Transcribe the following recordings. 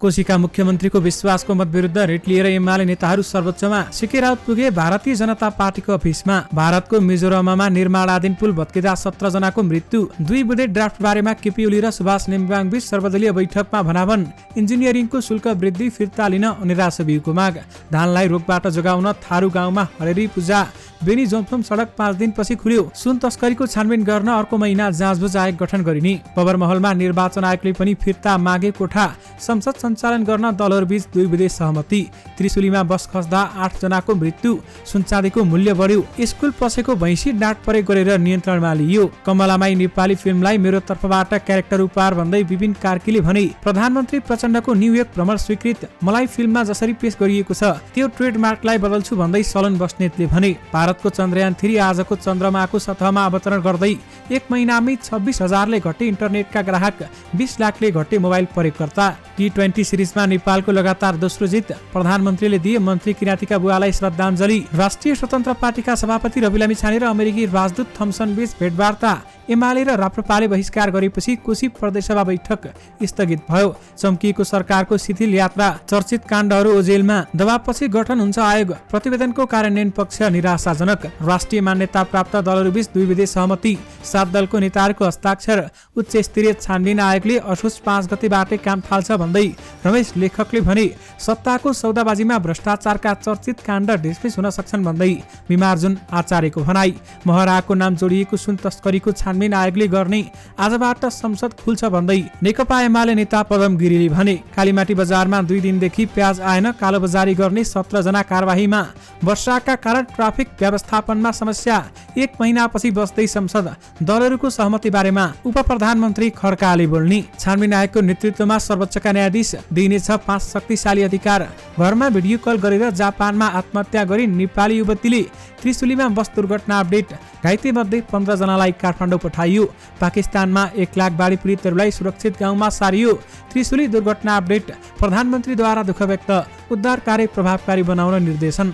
कोशीका मुख्यमन्त्रीको विश्वासको मत विरुद्ध रिट लिएर एमाले नेताहरू सर्वोच्चमा। सिके राउत पुगे भारतीय जनता पार्टीको अफिसमा। भारतको मिजोरममा निर्माणाधीन पुल भत्किँदा 17 जनाको मृत्यु। 2 बुँदे ड्राफ्ट बारेमा केपी ओली र सुभाष नेम्बाङ बीच सर्वदलीय बैठकमा भनाभन। इन्जिनियरिङको शुल्क वृद्धि फिर्ता लिन निराशा बिउको माग। धानलाई रोगबाट जोगाउन थारू गाउँमा हरेरी पूजा। बेनी जोमथोम सडक 5 दिनपछि खुल्यो। सुन तस्करीको छानबिन गर्न अर्को महिना जाँचबुझ आयोग गठन गरिने। बबरमहलमा निर्वाचन आयोगले पनि फिर्ता मागे कोठा। संसद सञ्चालन गर्न दलहरूबीच 2 विदेश सहमति। त्रिशुलीमा बस खस्दा 8 जनाको मृत्यु। सुनचाँदीको मूल्य बढ्यो। स्कुल पसेको भैँसी डाँट परेक गरेर नियन्त्रणमा लियो। कमलामाई नेपाली फिल्मलाई मेरो तर्फबाट क्यारेक्टर उपहार भन्दै विपिन कार्कीले भने। प्रधानमन्त्री प्रचण्डको न्युयोर्क भ्रमण स्वीकृत। मलाई फिल्ममा जसरी पेश गरिएको छ त्यो ट्रेडमार्कलाई बदल्छु भन्दै सलन बस्नेतले भने। भारतको चन्द्रयान 3 आजको चन्द्रमाको सतहमा अवतरण गर्दै 1 महिनामै 26,000ले घटे इन्टरनेटका ग्राहक, 20 लाखले घटे मोबाइल प्रयोगकर्ता। T20 सिरिजमा नेपालको लगातार दोस्रो जित। प्रधानमन्त्रीले दिए मन्त्री किराँतीका बुवालाई श्रद्धाञ्जली। राष्ट्रिय स्वतन्त्र पार्टीका सभापति रवि लामिछाने र अमेरिकी राजदूत थम्सन बीच भेटवार्ता। एमाले र राप्रपाले बहिष्कार गरेपछि कोशी प्रदेशसभा बैठक स्थगित भयो। चम्किएको सरकारको शिथिल यात्रा। चर्चित काण्डहरू ओझेलमा। दबावपछि गठन हुन्छ आयोग। प्रतिवेदनको कार्यान्वयन पक्ष निराशाजनक। राष्ट्रिय मान्यता प्राप्त दलहरूबीच 2 विदेश सहमति। 7 दलको नेताहरूको हस्ताक्षर। उच्च स्तरीय छानबिन आयोगले असोज 5 गतेबाटै काम थाल्छ भन्दै रमेश लेखकले भने। सत्ताको सौदाबाजीमा भ्रष्टाचारका चर्चित काण्ड डिस्मिस हुन सक्छन् भन्दै बिमार्जुन आचार्यको भनाई। महराको नाम जोडिएको सुन तस्करीको छानबिन आयोगले गर्ने। आजबाट संसद खुल्छ भन्दै नेकपा एमाले नेता पदम गिरीले भने। कालीमाटी बजारमा 2 दिनदेखि प्याज आएन। कालोबजारी गर्ने 17 जना कारबाहीमा। वर्षाका कारण ट्राफिक व्यवस्थापनमा समस्या। 1 महिनापछि बस्दै संसद। दलहरूको सहमति बारेमा उप प्रधानमन्त्री खड्काले बोल्ने। छानबिन आयोगको नेतृत्वमा सर्वोच्चका न्यायाधीश। दिइनेछ 5 शक्तिशाली अधिकार। घरमा भिडियो कल गरेर जापानमा आत्महत्या गरी नेपाली युवतीले। त्रिशुलीमा बस दुर्घटना अपडेट। घाइते मध्ये 15 जनालाई काठमाडौँ पठाइयो। पाकिस्तानमा 1 लाख बाढी पीडितहरूलाई सुरक्षित गाउँमा सारियो। त्रिशुली दुर्घटना अपडेट। प्रधानमन्त्रीद्वारा दुःख व्यक्त। उद्धार कार्य प्रभावकारी बनाउन निर्देशन।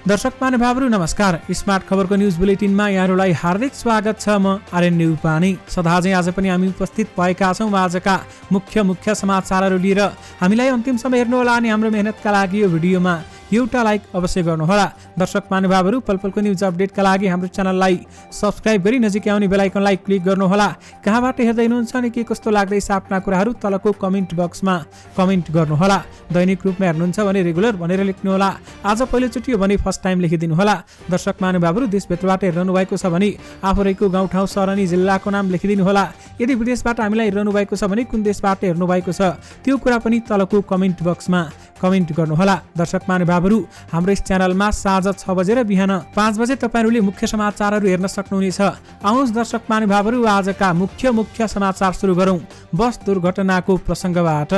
दर्शक महानुभावहरू नमस्कार। स्मार्ट खबरको न्युज बुलेटिनमा यहाँहरूलाई हार्दिक स्वागत छ। म आर्यन न्युपानी। सदाझै आज पनि हामी उपस्थित भएका छौँ आजका मुख्य समाचारहरू लिएर। हामीलाई अन्तिमसम्म हेर्नुहोला अनि हाम्रो मेहनतका लागि यो भिडियोमा एउटा लाइक अवश्य गर्नुहोला। दर्शक महानुभावहरू पलपलको न्युज अपडेटका लागि हाम्रो च्यानललाई सब्स्क्राइब गरी नजिकै आउने बेल आइकनलाई क्लिक गर्नुहोला। कहाँबाट हेर्दै हुनुहुन्छ अनि के कस्तो लाग्दैछ आफ्ना कुराहरू तलको कमेन्ट बक्समा कमेन्ट गर्नुहोला। दैनिक रूपमा हेर्नुहुन्छ भने रेगुलर भनेर लेख्नुहोला। आज पहिलोचोटि हो भने फर्स्ट टाइम लेखिदिनुहोला। दर्शक महानुभावहरू देशभित्रबाट हेर्नु भएको छ भने आफू रहेको गाउँठाउँ सहर अनि जिल्लाको नाम लेखिदिनुहोला। यदि विदेशबाट हामीलाई हेर्नु भएको छ भने कुन देशबाट हेर्नु भएको छ त्यो कुरा पनि तलको कमेन्ट बक्समा कमेन्ट गर्नुहोला। दर्शक महानुभावहरू हाम्रो यस च्यानलमा साँझ 6 बजे र बिहान 5 बजे तपाईहरूले मुख्य समाचारहरू हेर्न सक्नुहुनेछ। आउनुहोस् दर्शक महानुभावहरू आजका मुख्य समाचार सुरु गरौँ बस दुर्घटनाको प्रसङ्गबाट।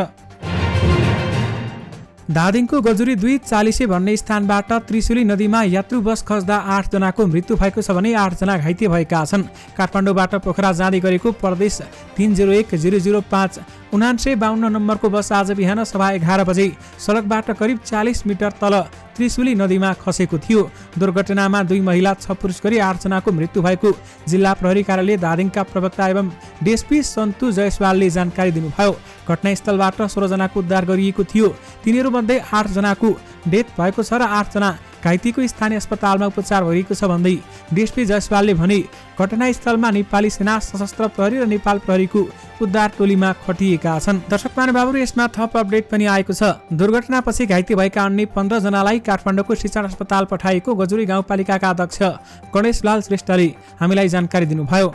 धादिङको गजुरी 240 भन्ने स्थानबाट त्रिशुली नदीमा यात्रु बस खस्दा 8 जनाको मृत्यु भएको छ भने 8 जना घाइते भएका छन्। काठमाडौँबाट पोखरा जाँदै गरेको प्रदेश 301005 9952 नम्बरको बस आज बिहान 11:15 बजे सडकबाट करिब 40 मिटर तल त्रिशुली नदीमा खसेको थियो। दुर्घटनामा 2 महिला 6 पुरुष गरी 8 जनाको मृत्यु भएको जिल्ला प्रहरी कार्यालय धादिङका प्रवक्ता एवं डीएसपी सन्तु जयसवालले जानकारी दिनुभयो। घटनास्थलबाट 16 जनाको उद्धार गरिएको थियो। तिनीहरूमध्ये 8 जनाको डेथ भएको छ र 8 जना घाइतेको स्थानीय अस्पतालमा उपचार भइरहेको छ भन्दै डीएसपी जयसवालले भने। घटनास्थलमा नेपाली सेना, सशस्त्र प्रहरी र नेपाल प्रहरीको उद्धार टोलीमा खटिएका छन्। दर्शक महानुभावहरू यसमा थप अपडेट पनि आएको छ। दुर्घटनापछि घाइते भएका अन्य 15 जनालाई काठमाडौँको शिक्षण अस्पताल पठाएको गजुरी गाउँपालिकाका अध्यक्ष गणेशलाल श्रेष्ठले हामीलाई जानकारी दिनुभयो।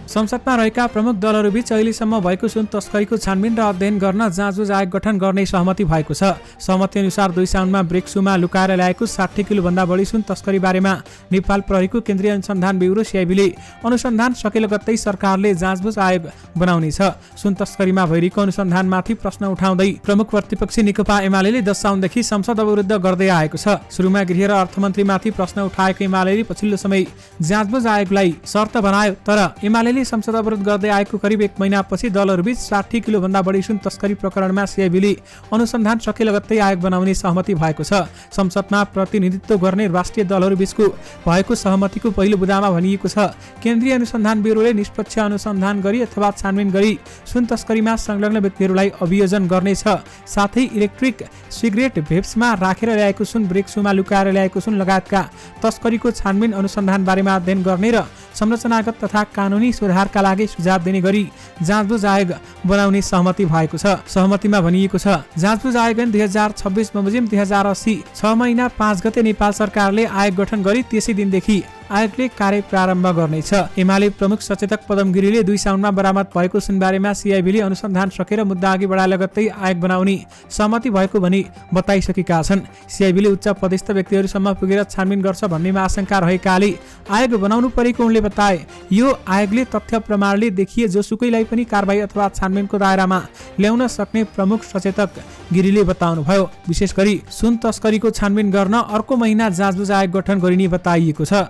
संसदमा रहेका प्रमुख दलहरूबीच अहिलेसम्म भएको सुन तस्करीको छानबिन र अध्ययन गर्न जाँचबुझ आयोग गठन गर्ने सहमति भएको छ। सहमति अनुसार 2 साउनमा ब्रेक्सुमा लुकाएर ल्याएको 60 किलोभन्दा बढी सुन तस्करी बारेमा नेपाल प्रहरीको केन्द्रीय अनुसन्धान ब्युरो सिआइबीले अनुसन्धान सकेल गत्तै सरकारले जाँचबुझ आयोग बनाउनेछ। सुन तस्करीमा भइरहेको अनुसन्धानमाथि प्रश्न उठाउँदै प्रमुख प्रतिपक्षी नेकपा एमाले 10 साउनदेखि संसद अवरुद्ध गर्दै आएको छ। सुरुमा गृह र अर्थमन्त्रीमाथि प्रश्न उठाएको एमाले पछिल्लो समय जाँचबुझ आयोगलाई शर्त बनायो तर एमाले सिआइबीले संसद अवरोध गर्दै आएको करिब 1 महिनापछि दलहरूबीच 60 किलोभन्दा बढी सुन तस्करी प्रकरणमा सिआइबीले अनुसन्धान सके लगत्तै आयोग बनाउने सहमति भएको छ। संसदमा प्रतिनिधित्व गर्ने राष्ट्रिय दलहरूबीचको भएको सहमतिको पहिलो बुँदामा भनिएको छ, केन्द्रीय अनुसन्धान ब्युरोले निष्पक्ष अनुसन्धान गरी अथवा छानबिन गरी सुन तस्करीमा संलग्न व्यक्तिहरूलाई अभियोजन गर्नेछ। साथै इलेक्ट्रिक सिगरेट भेप्समा राखेर ल्याएको सुन, ब्रेक सुमा लुकाएर ल्याएको सुन लगायतका तस्करीको छानबिन अनुसन्धान बारेमा अध्ययन गर्ने र संरचनागत तथा कानुनी सुधारका लागि सुझाव दिने गरी जाँचबुझ आयोग बनाउने सहमति भएको छ। सहमतिमा भनिएको छ, जाँचबुझ आयोग 2026 बमोजिम 2080 6 महिना 5 गते नेपाल सरकारले आयोग गठन गरी त्यसै दिनदेखि आयोगले कार्य प्रारम्भ गर्नेछ। एमाले प्रमुख सचेतक पदम गिरीले 2 साउनमा बरामद भएको सुनबारेमा सिआइबीले अनुसन्धान सकेर मुद्दा अघि बढाए लगत्तै आयोग बनाउने सहमति भएको भनी बताइसकेका छन्। सिआइबीले उच्च पदस्थ व्यक्तिहरूसम्म पुगेर छानबिन गर्छ भन्नेमा आशंका रहेकाले आयोग बनाउनु परेको उनले बताए। यो आयोगले तथ्य प्रमाणले देखिए जोसुकैलाई पनि कारबाही अथवा छानबिनको दायरामा ल्याउन सक्ने प्रमुख सचेतक गिरीले बताउनुभयो। विशेष गरी सुन तस्करीको छानबिन गर्न अर्को महिना जाँचबुझ आयोग गठन गरिने बताइएको छ।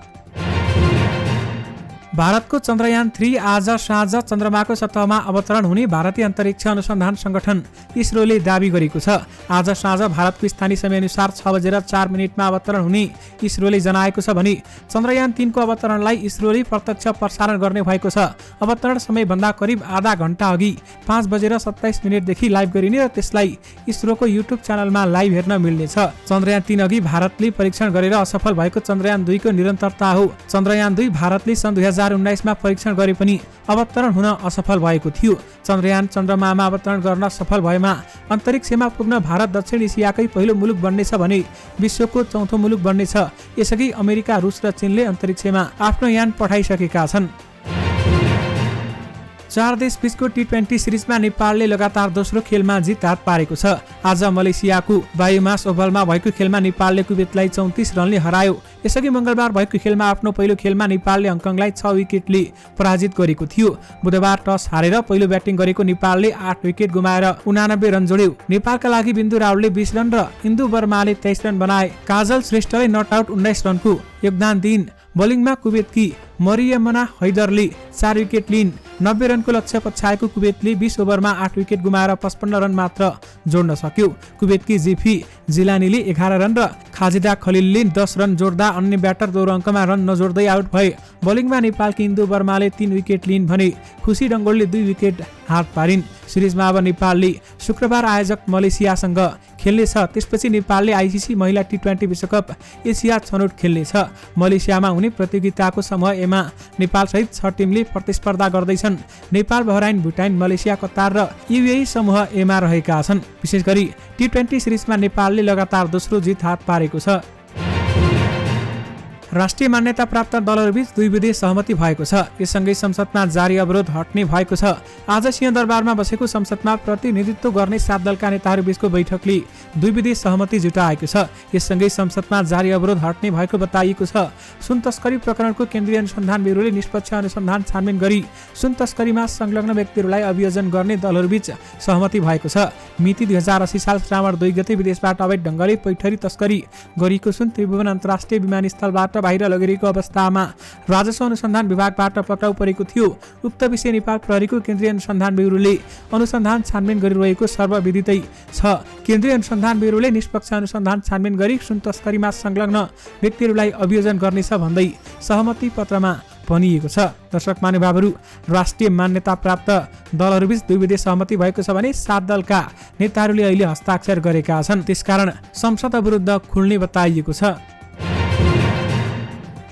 भारतको चन्द्रयान 3 आज साँझ चन्द्रमाको सतहमा अवतरण हुने भारतीय अन्तरिक्ष अनुसन्धान संगठन इसरोले दावी गरेको छ। आज साँझ भारतको स्थानीय समयअनुसार 6:04 अवतरण हुने इसरोले जनाएको छ भने चन्द्रयान 3 को अवतरणलाई इसरोले प्रत्यक्ष प्रसारण गर्ने भएको छ। अवतरण समयभन्दा करिब आधा घण्टा अघि 5:27 देखि लाइभ गरिने र त्यसलाई इसरोको युट्युब च्यानलमा लाइभ हेर्न मिल्नेछ। चन्द्रयान 3 अघि भारतले परीक्षण गरेर असफल भएको चन्द्रयान 2 को निरन्तरता हो। चन्द्रयान 2 भारतले सन् 2019 मा परीक्षण गरे पनि अवतरण हुन असफल भएको थियो। चन्द्रयान चन्द्रमामा अवतरण गर्न सफल भएमा अन्तरिक्षमा पुग्न भारत दक्षिण एसियाकै पहिलो मुलुक बन्नेछ भने विश्वको चौथो मुलुक बन्नेछ। यसअघि अमेरिका, रुस र चीनले अन्तरिक्षमा आफ्नो यान पठाइसकेका छन्। 4 देश बीचको T20 सिरिजमा नेपालले लगातार दोस्रो खेलमा जित हात पारेको छ। आज मलेसियाको बायोमास ओभलमा भएको खेलमा नेपालले कुवेतलाई 34 रनले हरायो। यसअघि मंगलबार भएको खेलमा आफ्नो पहिलो खेलमा नेपालले हङकङलाई 6 विकेटले पराजित गरेको थियो। बुधबार टस हारेर पहिलो ब्याटिङ गरेको नेपालले 8 विकेट गुमाएर 89 रन जोड्यो। नेपालका लागि बिन्दु राउलले 20 रन र इन्दु वर्माले 23 रन बनाए। काजल श्रेष्ठले नट आउट 19 रनको योगदान दिइन्। बोलिङमा कुवेतकी मरियमना हैदरले 4 विकेट लिइन्। 90 रनको लक्ष्य पछ्याएको कुवेतले 20 ओभरमा 8 विकेट गुमाएर 55 रन मात्र जोड्न सक्यो। कुवेतकी जिफी जिलानीले 11 रन र खाजिदा खलिलले 10 रन जोड्दा अन्य ब्याटर दोहोरो अङ्कमा रन नजोड्दै आउट भए। बोलिङमा नेपालकी इन्दु वर्माले 3 विकेट लिइन् भने खुसी डङ्गोलले 2 विकेट हात पारिन्। सिरिजमा अब नेपालले शुक्रबार आयोजक मलेसियासँग खेल्नेछ। त्यसपछि नेपालले आइसिसी महिला T20 विश्वकप एसिया छनौट खेल्नेछ। मलेसियामा हुने प्रतियोगिताको समूह एमा नेपाल सहित 6 टिमले प्रतिस्पर्धा गर्दैछन्। नेपाल, बहराइन, भुटान, मलेसिया, कतार र युएई समूह एमा रहेका छन्। विशेष गरी T20 सिरिजमा नेपालले लगातार दोस्रो जित हात पारेको छ। राष्ट्रिय मान्यता प्राप्त दलहरूबीच 2 विधेयक सहमति भएको छ। यससँगै संसदमा जारी अवरोध हट्ने भएको छ। आज सिंहदरबारमा बसेको संसदमा प्रतिनिधित्व गर्ने 7 दलका नेताहरूबीचको बैठकले 2 विधेयक सहमति जुटाएको छ। यससँगै संसदमा जारी अवरोध हट्ने भएको बताइएको छ। सुन तस्करी प्रकरणको केन्द्रीय अनुसन्धान ब्युरोले निष्पक्ष अनुसन्धान छानबिन गरी सुन तस्करीमा संलग्न व्यक्तिहरूलाई अभियोजन गर्ने दलहरूबीच सहमति भएको छ। मिति 2080 साल श्रावण 2 गते विदेशबाट अवैध ढङ्गले पैठरी तस्करी गरिएको सुन त्रिभुवन अन्तर्राष्ट्रिय विमानस्थलबाट बाहिर लगेको अवस्थामा राजस्व अनुसन्धान विभागबाट पक्राउ परेको थियो। उक्त विषय नेपाल प्रहरीको केन्द्रीय अनुसन्धान ब्युरोले अनुसन्धान छानबिन गरिरहेको सर्वविदितै छ। केन्द्रीय अनुसन्धान ब्युरोले निष्पक्ष अनुसन्धान छानबिन गरी सुन तस्करीमा संलग्न व्यक्तिहरूलाई अभियोजन गर्नेछ भन्दै सहमति पत्रमा भनिएको छ। दर्शक महानुभावहरू, राष्ट्रिय मान्यता प्राप्त दलहरूबीच 2 विधेयक सहमति भएको छ भने 7 दलका नेताहरूले अहिले हस्ताक्षर गरेका छन्। त्यसकारण संसद अवरुद्ध खुल्ने बताइएको छ।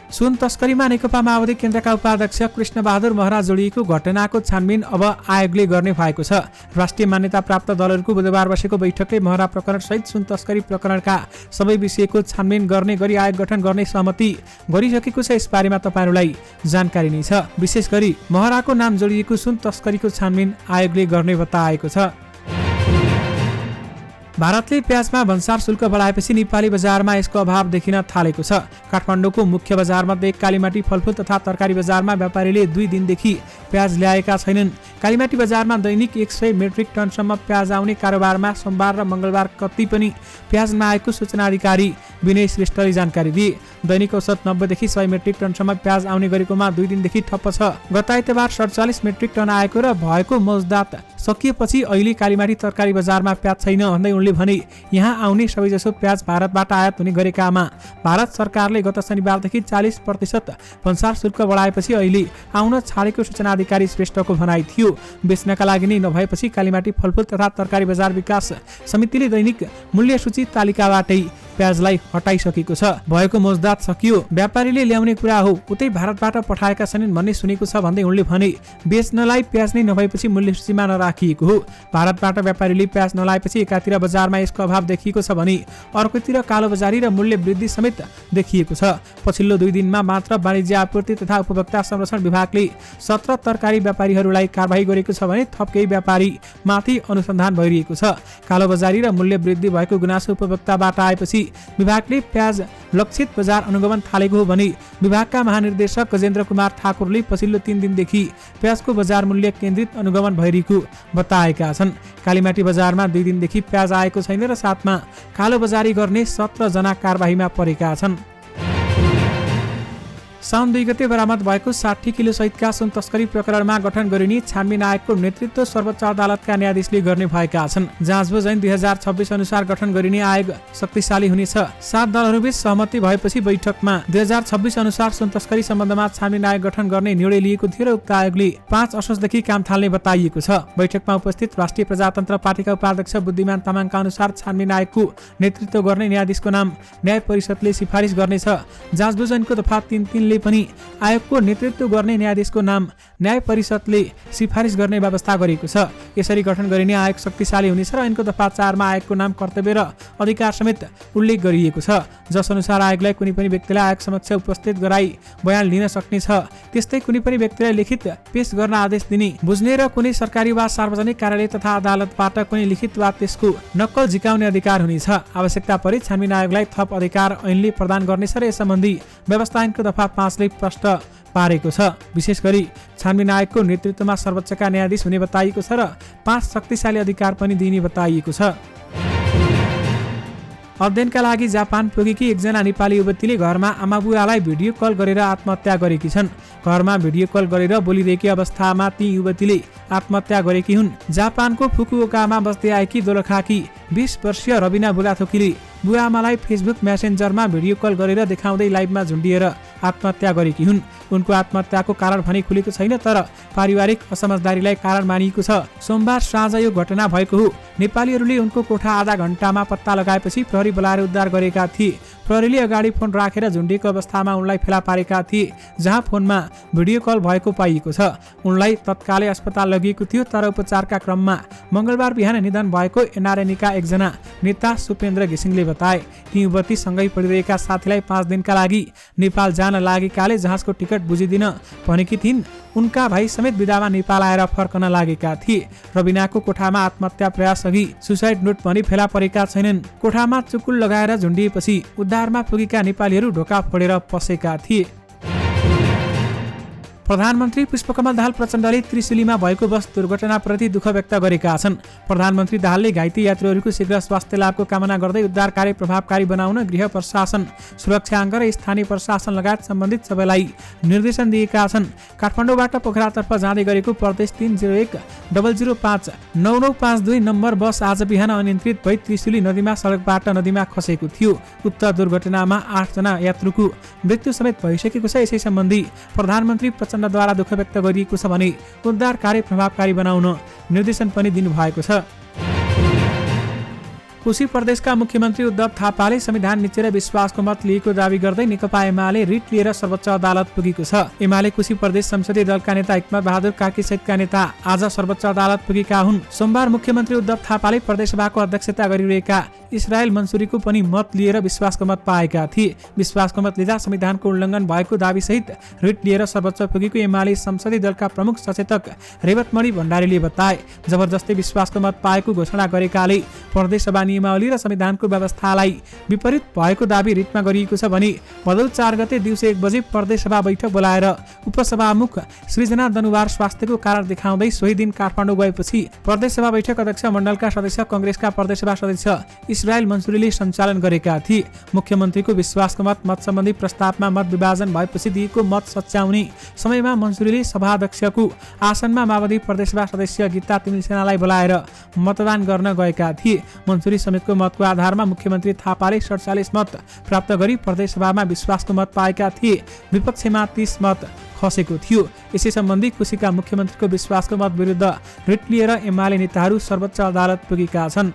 सुन तस्करीमा नेकपा माओवादी केन्द्रका उपाध्यक्ष कृष्णबहादुर महरा जोडिएको घटनाको छानबिन अब आयोगले गर्ने भएको छ। राष्ट्रिय मान्यता प्राप्त दलहरूको बुधबार बसेको बैठकले महरा प्रकरण सहित सुन तस्करी प्रकरणका सबै विषयको छानबिन गर्ने गरी आयोग गठन गर्ने सहमति गरिसकेको छ। यसबारेमा तपाईहरूलाई जानकारी नै छ। विशेष गरी महराको नाम जोडिएको सुन तस्करीको छानबिन आयोगले गर्ने बताएको छ। भारतले प्याजमा भन्सार शुल्क बढाएपछि नेपाली बजारमा यसको अभाव देखिन थालेको छ। काठमाडौँको मुख्य बजारमध्ये कालीमाटी फलफुल तथा तरकारी बजारमा व्यापारीले 2 दिनदेखि प्याज ल्याएका छैनन्। कालीमाटी बजारमा दैनिक 100 मेट्रिक टनसम्म प्याज आउने कारोबारमा सोमबार र मंगलबार कति पनि प्याज नआएको सूचना अधिकारी विनय श्रेष्ठले जानकारी दिए। दैनिक औसत 90 देखि 100 मेट्रिक टनसम्म प्याज आउने गरेकोमा 2 दिनदेखि ठप्प छ। गत आइतबार 47 मेट्रिक टन आएको र भएको मौजदात सकिएपछि अहिले कालीमाटी तरकारी बजारमा प्याज छैन भन्दै उनले भने यहाँ आउने सबैजसो प्याज भारतबाट आयात हुने गरेकामा भारत सरकारले गत शनिबारदेखि 40% भन्सार शुल्क बढाएपछि अहिले आउन छाडेको सूचना अधिकारी श्रेष्ठको भनाइ थियो। बेच्नका लागि नै नभएपछि कालीमाटी फलफुल तथा तरकारी बजार विकास समितिले दैनिक मूल्य सूची तालिकाबाटै प्याजलाई हटाइसकेको छ। भएको मौजदात सकियो, व्यापारीले ल्याउने कुरा हो, उतै भारतबाट पठाएका छन् भन्ने सुनेको छ भन्दै उनले भने बेच्नलाई प्याज नै नभएपछि मूल्य सूचीमा नराखिएको हो। भारतबाट व्यापारीले प्याज नलाएपछि एकातिर बजारमा यसको अभाव देखिएको छ भने अर्कोतिर कालोबजारी र मूल्य वृद्धि समेत देखिएको छ। पछिल्लो 2 दिनमा मात्र वाणिज्य आपूर्ति तथा उपभोक्ता संरक्षण विभागले 17 तरकारी व्यापारीहरूलाई कारबाही गरेको छ भने थप केही व्यापारी माथि अनुसन्धान भइरहेको छ। कालोबजारी र मूल्य वृद्धि भएको गुनासो उपभोक्ताबाट आएपछि विभागले प्याज लक्षित बजार अनुगमन थालेको हो भने विभागका महानिर्देशक गजेन्द्र कुमार ठाकुरले पछिल्लो 3 दिनदेखि प्याजको बजार मूल्य केन्द्रित अनुगमन भइरहेको बताएका छन्। कालीमाटी बजारमा 2 दिनदेखि प्याज आएको छैन र साथमा कालोबजारी गर्ने 17 जना कारबाहीमा परेका छन्। साउन 2 गते बरामद भएको 60 किलो सहितका सुन तस्करी प्रकरणमा गठन गरिने छानबिन आयोगको नेतृत्व सर्वोच्च अदालतका न्यायाधीशले गर्ने भएका छन्। जाँचबुझ ऐन 2026 अनुसार गठन गरिने आयोग शक्तिशाली हुनेछ। 7 दलहरूबीच सहमति भएपछि बैठकमा 2026 अनुसार सुन तस्करी सम्बन्धमा छानबिन आयोग गठन गर्ने निर्णय लिएको थियो र उक्त आयोगले 5 असोजदेखि काम थाल्ने बताइएको छ। बैठकमा उपस्थित राष्ट्रिय प्रजातन्त्र पार्टीका उपाध्यक्ष बुद्धिमान तामाङका अनुसार छानबिन आयोगको नेतृत्व गर्ने न्यायाधीशको नाम न्याय परिषदले सिफारिस गर्नेछ। जाँचबुझ ऐनको दफा 3 पनि आयोगको नेतृत्व गर्ने न्यायाधीशको नाम न्याय परिषदले सिफारिस गर्ने व्यवस्था गरेको छ। यसरी गठन गरिने आयोग शक्तिशाली हुनेछ र ऐनको दफा 4 मा आयोगको नाम, कर्तव्य र अधिकार समेत उल्लेख गरिएको छ, जस अनुसार आयोगलाई कुनै पनि व्यक्तिलाई आयोग समक्ष उपस्थित गराई बयान लिन सक्नेछ। त्यस्तै कुनै पनि व्यक्तिलाई लिखित पेश गर्न आदेश दिने, बुझ्ने र कुनै सरकारी वा सार्वजनिक कार्यालय तथा अदालतबाट कुनै लिखित वा त्यसको नक्कल झिकाउने अधिकार हुनेछ। आवश्यकता परे छानबिन आयोगलाई थप अधिकार ऐनले प्रदान गर्नेछ र यस सम्बन्धी व्यवस्था ऐनको दफा 5 ले प्रष्ट पारेको छ। विशेष गरी छानबिन आयोगको नेतृत्वमा सर्वोच्चका न्यायाधीश हुने बताइएको छ र 5 शक्तिशाली अधिकार पनि दिने बताइएको छ। अध्ययनका लागि जापान पुगेकी एकजना नेपाली युवतीले घरमा आमाबुवालाई भिडियो कल गरेर आत्महत्या गरेकी छन्। घरमा भिडियो कल गरेर बोलिरहेकी अवस्थामा ती युवतीले आत्महत्या गरेकी हुन्। जापानको फुकुओकामा बस्दै आएकी दोलखाकी 20 वर्षीय रबिना बुलाथोकीले बुवाआमालाई फेसबुक मेसेन्जरमा भिडियो कल गरेर देखाउँदै लाइभमा झुन्डिएर आत्महत्या गरेकी हुन्। उनको आत्महत्याको कारण भने खुलेको छैन, तर पारिवारिक असमझदारीलाई कारण मानिएको छ। सोमबार साँझ यो घटना भएको हो। नेपालीहरूले उनको कोठा आधा घण्टामा पत्ता लगाएपछि प्रहरी बोलाएर उद्धार गरेका थिए। प्रहरीले अगाडि फोन राखेर झुन्डिएको अवस्थामा उनलाई फेला पारेका थिए, जहाँ फोनमा भिडियो कल भएको पाइएको छ। उनलाई तत्कालै अस्पताल लगिएको थियो, तर उपचारका क्रममा मंगलबार बिहान निधन भएको एनआरएनका एकजना नेता सुपेन्द्र घिसिङले बताए। ती युवती सँगै पढिरहेका साथीलाई 5 दिनका लागि नेपाल जान लागेकाले जहाजको टिकट बुझिदिन भनेकी थिइन्। उनका भाइ समेत विदामा नेपाल आएर फर्कन लागेका थिए। रबिनाको कोठामा आत्महत्या प्रयास अघि सुसाइड नोट पनि फेला परेका छैनन्। कोठामा चुकुल लगाएर झुन्डिएपछि उद्धारमा पुगेका नेपालीहरू ढोका फोडेर पसेका थिए। प्रधानमन्त्री पुष्पकमल दाहाल प्रचण्डले त्रिशुलीमा भएको बस दुर्घटनाप्रति दुःख व्यक्त गरेका छन्। प्रधानमन्त्री दाहालले घाइते यात्रुहरूको शीघ्र स्वास्थ्य लाभको कामना गर्दै उद्धार कार्य प्रभावकारी बनाउन गृह प्रशासन, सुरक्षाङ्ग र स्थानीय प्रशासन लगायत सम्बन्धित सबैलाई निर्देशन दिएका छन्। काठमाडौँबाट पोखरातर्फ जाँदै गरेको प्रदेश 301-005-9952 नम्बर बस आज बिहान अनियन्त्रित भई त्रिशुली नदीमा सडकबाट नदीमा खसेको थियो। उक्त दुर्घटनामा 8 जना यात्रुको मृत्यु समेत भइसकेको छ। यसै सम्बन्धी प्रधानमन्त्री द्वारा दुःख व्यक्त गरिएको छ भने उद्धार कार्य प्रभावकारी बनाउन निर्देशन पनि दिनुभएको छ। कोशी प्रदेशका मुख्यमन्त्री उद्धव थापाले संविधान मिचेर विश्वासको मत लिएको दावी गर्दै नेकपा एमाले रिट लिएर सर्वोच्च अदालत पुगेको छ। एमाले कोशी प्रदेश संसदीय दलका नेता हिक्मत बहादुर कार्की सहितका नेता आज सर्वोच्च अदालत पुगेका हुन्। सोमबार मुख्यमन्त्री उद्धव थापाले प्रदेशसभाको अध्यक्षता गरिरहेका इस्रायल मन्सुरीको पनि मत लिएर विश्वासको मत पाएका थिए। विश्वासको मत लिँदा संविधानको उल्लङ्घन भएको दावी सहित रिट लिएर सर्वोच्च पुगेको एमाले संसदीय दलका प्रमुख सचेतक रेवतमणि भण्डारीले बताए। जबरजस्ती विश्वासको मत पाएको घोषणा गरेकाले प्रदेशसभा नियमावली र संविधानको व्यवस्थालाई विपरीत भएको दाबी रिटमा गरिएको छ भने भदौ 4 गते दिउँसो 1 बजे प्रदेशसभा बैठक बोलाएर उपसभामुख सृजना दनुवार स्वास्थ्यको कारण देखाउँदै सोही दिन काठमाडौँ गएपछि प्रदेशसभा बैठक अध्यक्ष मण्डलका सदस्य कांग्रेसका प्रदेशसभा सदस्य इस्रायल मन्सुरीले सञ्चालन गरेका थिए। मुख्यमन्त्रीको विश्वासको मत सम्बन्धी प्रस्तावमा मत विभाजन भएपछि दिएको मत सच्याउने समयमा मन्सुरीले सभाध्यक्षको आसनमा माओवादी प्रदेशसभा सदस्य गीता तिमिलसेनालाई बोलाएर मतदान गर्न गएका थिए। मन्सुरी समेतको मतको आधारमा मुख्यमन्त्री थापाले 47 मत प्राप्त गरी प्रदेशसभामा विश्वासको मत पाएका थिए। विपक्षमा 30 मत खसेको थियो। यसै सम्बन्धी खुसीका मुख्यमन्त्रीको विश्वासको मत विरुद्ध रिट लिएर एमाले नेताहरू सर्वोच्च अदालत पुगेका छन्।